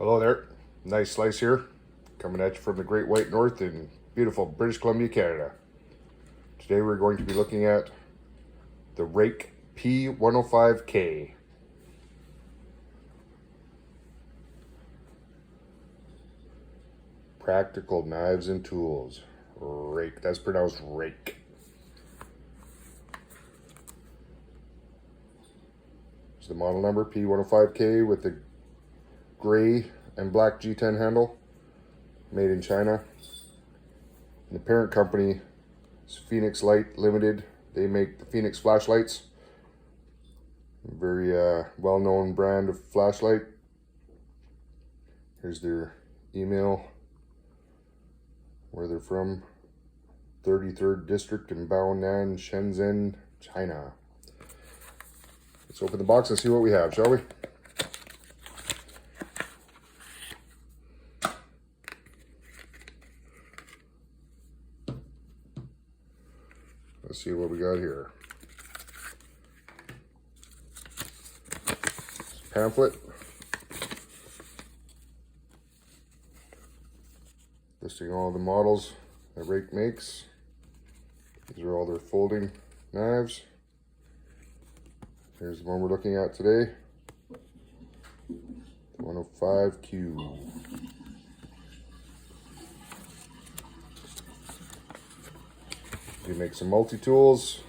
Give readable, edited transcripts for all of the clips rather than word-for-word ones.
Hello there, nice slice here, coming at you from the Great White North in beautiful British Columbia, Canada. Today we're going to be looking at the Ruike P105-K. Practical knives and tools. Rake, that's pronounced rake. It's the model number P105-K with the gray and black G10 handle, made in China. And the parent company is Phoenix Light Limited. They make the Phoenix flashlights. A very well-known brand of flashlight. Here's their email, where they're from. 33rd District in Baonan, Shenzhen, China. Let's open the box and see what we have, shall we? Let's see what we got here. Pamphlet. Listing all the models that Ruike makes. These are all their folding knives. Here's the one we're looking at today. 105Q. We make some multi-tools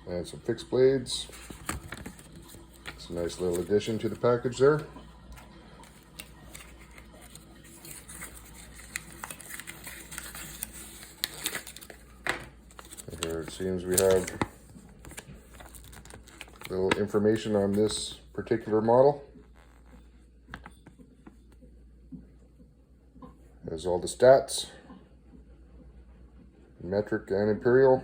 and some fixed blades. It's a nice little addition to the package there. And here it seems we have a little information on this particular model. There's all the stats. Metric and imperial.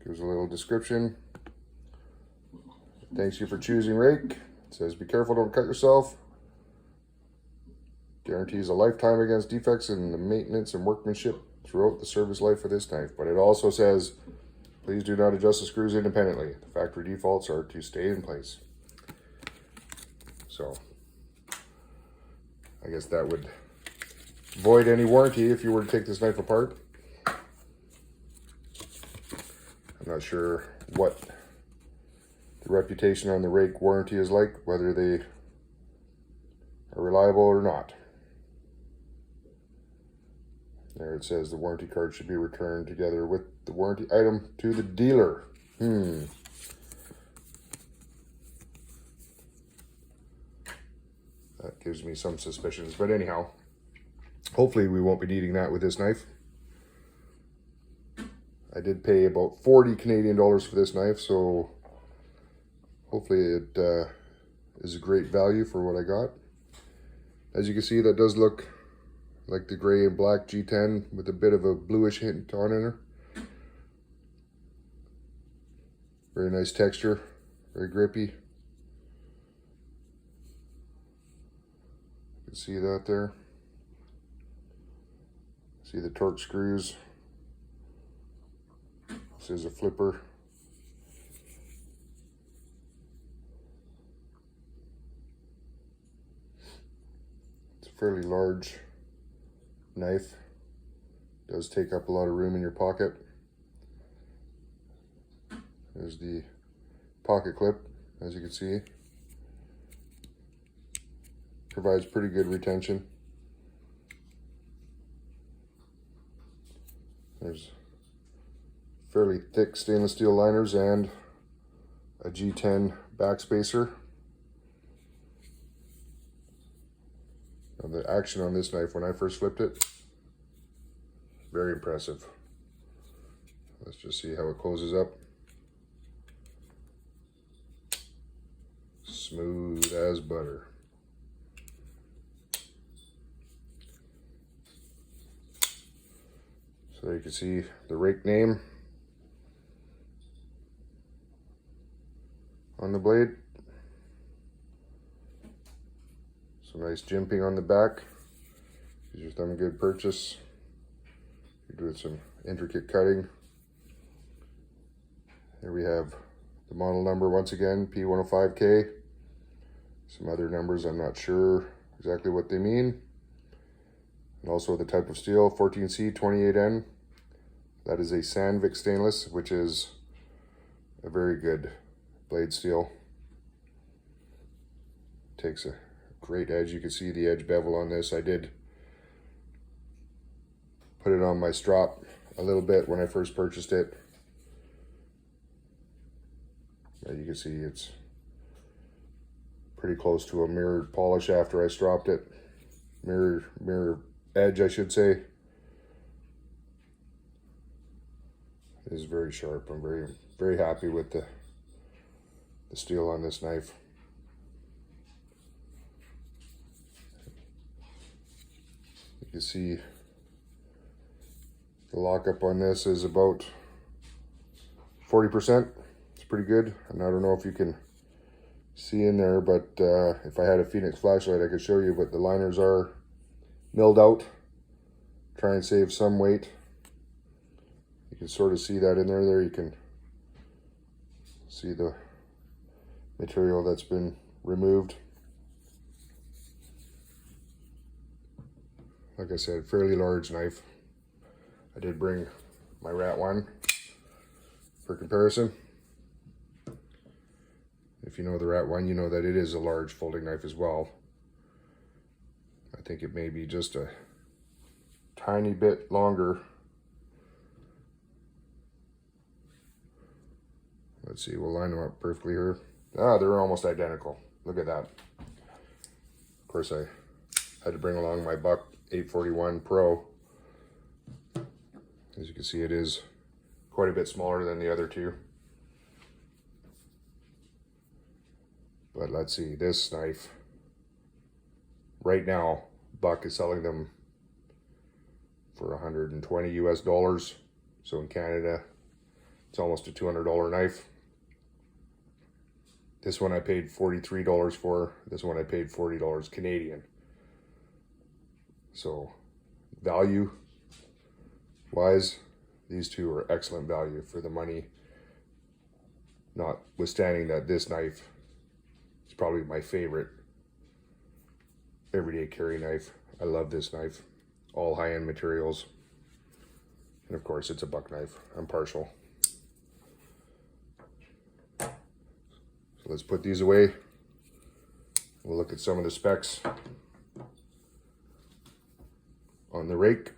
Gives a little description. Thanks you for choosing Ruike. It says be careful, don't cut yourself. Guarantees a lifetime against defects in the maintenance and workmanship throughout the service life of this knife. But it also says please do not adjust the screws independently. The factory defaults are to stay in place. So I guess that would void any warranty if you were to take this knife apart. I'm not sure what the reputation on the Ruike warranty is like, whether they are reliable or not. There it says the warranty card should be returned together with the warranty item to the dealer. That gives me some suspicions, but anyhow, hopefully we won't be needing that with this knife. I did pay about 40 Canadian dollars for this knife, so hopefully it is a great value for what I got. As you can see, that does look like the gray and black G10 with a bit of a bluish hint on in her. Very nice texture, very grippy. You can see that there. See the torque screws. This is a flipper. It's a fairly large knife. Does take up a lot of room in your pocket. There's the pocket clip, as you can see. Provides pretty good retention. There's fairly thick stainless steel liners and a G10 backspacer. Now the action on this knife when I first flipped it, very impressive. Let's just see how it closes up. Smooth as butter. So there you can see the Ruike name on the blade. Some nice jimping on the back. These are some good purchase. You're doing some intricate cutting. Here we have the model number once again, P105K. Some other numbers, I'm not sure exactly what they mean. And also the type of steel, 14C 28N. That is a Sandvik stainless, which is a very good blade steel. Takes a great edge. You can see the edge bevel on this. I did put it on my strop a little bit when I first purchased it. But you can see it's pretty close to a mirrored polish after I stropped it. Mirror edge, I should say. It is very sharp. I'm very happy with the steel on this knife. You can see the lockup on this is about 40%. It's pretty good. And I don't know if you can see in there, but if I had a Phoenix flashlight, I could show you, but the liners are milled out. Try and save some weight. You can sort of see that in there. There you can see the material that's been removed. Like I said, fairly large knife. I did bring my Rat one for comparison. If you know the Rat one, you know that it is a large folding knife as well. I think it may be just a tiny bit longer. Let's see, we'll line them up perfectly here. Ah, they're almost identical. Look at that. Of course, I had to bring along my Buck 841 Pro. As you can see, it is quite a bit smaller than the other two. But let's see, this knife, right now, Buck is selling them for $120 US. So in Canada, it's almost a $200 knife. This one I paid $43 for. This one I paid $40 Canadian. So value wise, these two are excellent value for the money. Notwithstanding that this knife is probably my favorite everyday carry knife. I love this knife. All high-end materials. And of course, it's a Buck knife. I'm partial. So let's put these away. We'll look at some of the specs on the rake.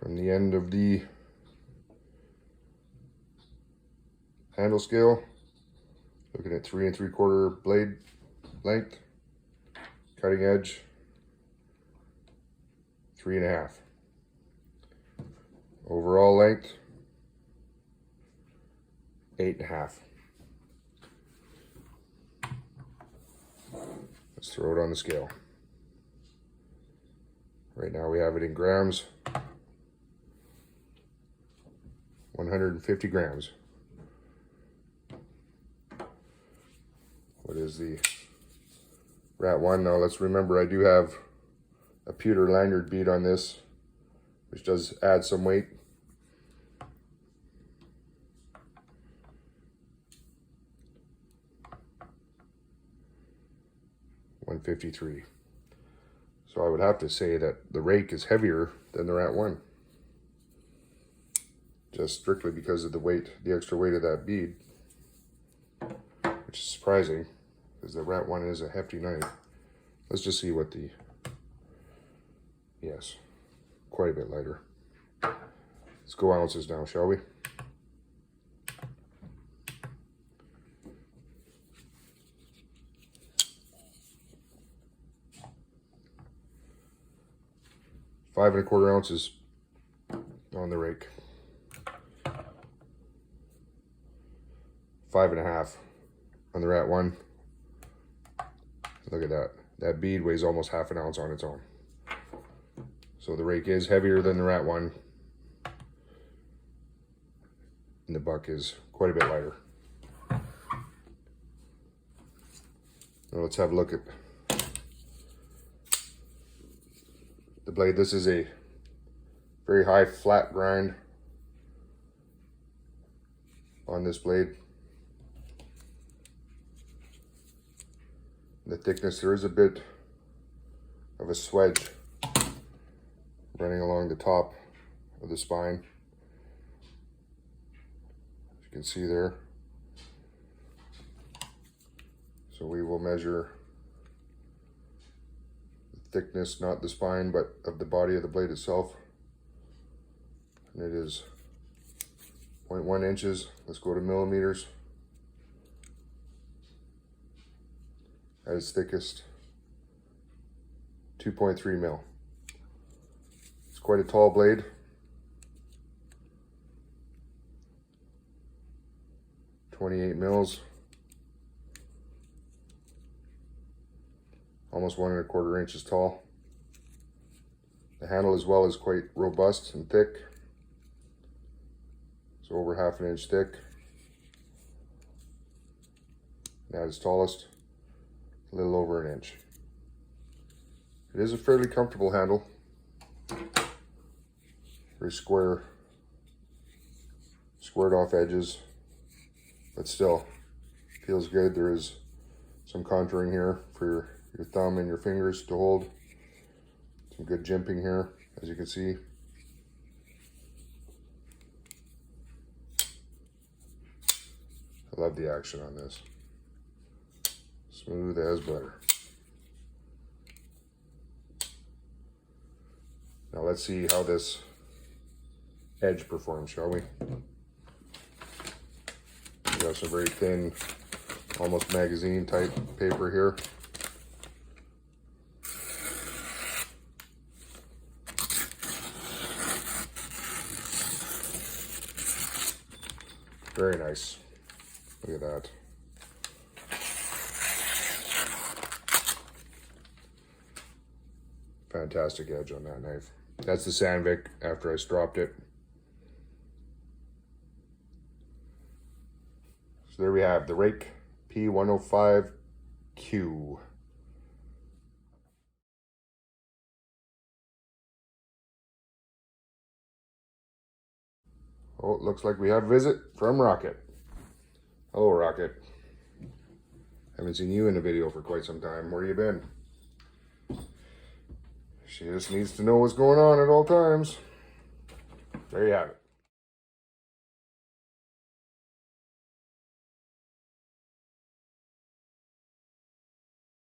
From the end of the handle scale, looking at 3 3/4 blade length, cutting edge 3 1/2. Overall length 8 1/2. Let's throw it on the scale. Right now we have it in grams. 150 grams. What is the Rat one? Now let's remember I do have a pewter lanyard bead on this, which does add some weight. $153. So I would have to say that the rake is heavier than the Rat one. Just strictly because of the weight, the extra weight of that bead. Which is surprising, because the Rat one is a hefty knife. Let's just see what the, yes, quite a bit lighter. Let's go ounces now, shall we? Five and a quarter ounces on the rake. 5 1/2 on the Rat one. Look at that. That bead weighs almost half an ounce on its own. So the rake is heavier than the Rat one. And the Buck is quite a bit lighter. Now let's have a look at the blade. This is a very high flat grind on this blade. The thickness, there is a bit of a swedge running along the top of the spine, as you can see there. So we will measure the thickness, not the spine, but of the body of the blade itself. And it is 0.1 inches. Let's go to millimeters. At its thickest, 2.3 mil. It's quite a tall blade. .28 mils. Almost 1¼ inches tall. The handle as well is quite robust and thick. It's over ½ inch thick. And at its tallest, a little over 1 inch. It is a fairly comfortable handle. Very squared off edges, but still feels good. There is some contouring here for your thumb and your fingers to hold. Some good jimping here, as you can see. I love the action on this. Smooth as butter. Now let's see how this edge performs, shall we? We got some very thin, almost magazine type paper here. Very nice. Look at that. Fantastic edge on that knife. That's the Sandvik after I stropped it. So there we have the Ruike P105-K. Oh, it looks like we have a visit from Rocket. Hello, Rocket. Haven't seen you in a video for quite some time. Where you been? She just needs to know what's going on at all times. There you have it.